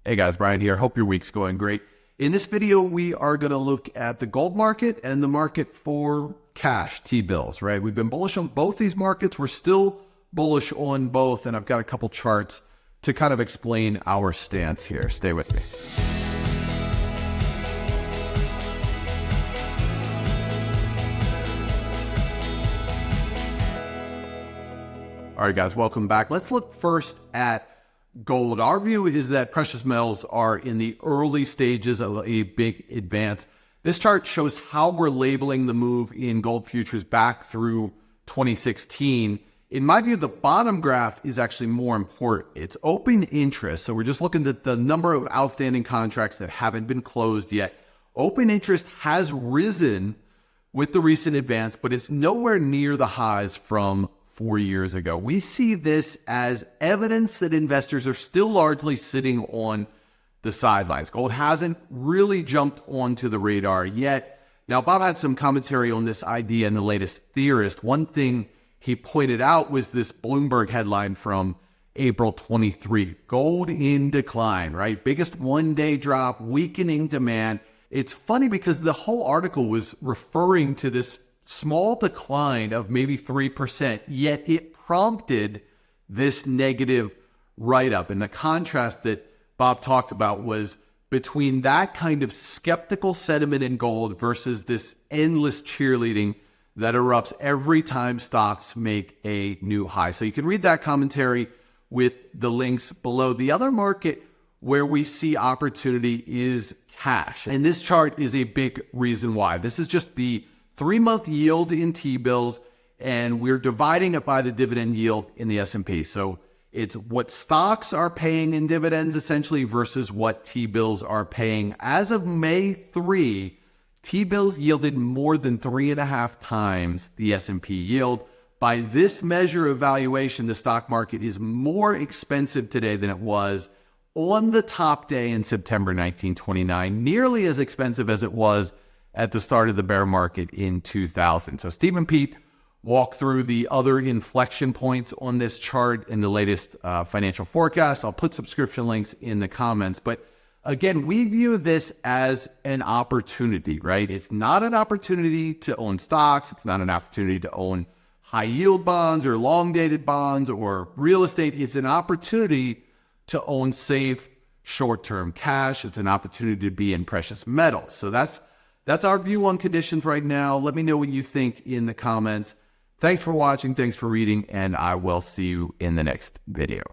Hey guys, Brian here. Hope your week's going great. In this video, we are going to look at the gold market and the market for cash, T-bills, right? We've been bullish on both these markets. We're still bullish on both, and I've got a couple charts to kind of explain our stance here. Stay with me. All right, guys, welcome back. Let's look first at gold. Our view is that precious metals are in the early stages of a big advance. This chart shows how we're labeling the move in gold futures back through 2016. In my view, the bottom graph is actually more important. It's open interest. So we're just looking at the number of outstanding contracts that haven't been closed yet. Open interest has risen with the recent advance, but it's nowhere near the highs from 4 years ago. We see this as evidence that investors are still largely sitting on the sidelines. Gold hasn't really jumped onto the radar yet. Now, Bob had some commentary on this idea in the latest Theorist. One thing he pointed out was this Bloomberg headline from April 23. Gold in decline, right? Biggest one-day drop, weakening demand. It's funny because the whole article was referring to this small decline of maybe 3%, yet it prompted this negative write-up. And the contrast that Bob talked about was between that kind of skeptical sentiment in gold versus this endless cheerleading that erupts every time stocks make a new high. So you can read that commentary with the links below. The other market where we see opportunity is cash. And this chart is a big reason why. This is just the 3-month yield in T-bills, and we're dividing it by the dividend yield in the S&P. So it's what stocks are paying in dividends essentially versus what T-bills are paying. As of May 3, T-bills yielded more than 3.5 times the S&P yield. By this measure of valuation, the stock market is more expensive today than it was on the top day in September 1929, nearly as expensive as it was at the start of the bear market in 2000. So Steve and Pete walk through the other inflection points on this chart in the latest financial forecast. I'll put subscription links in the comments. But again, we view this as an opportunity, right? It's not an opportunity to own stocks. It's not an opportunity to own high yield bonds or long dated bonds or real estate. It's an opportunity to own safe short-term cash. It's an opportunity to be in precious metals. So that's our view on conditions right now. Let me know what you think in the comments. Thanks for watching. Thanks for reading. And I will see you in the next video.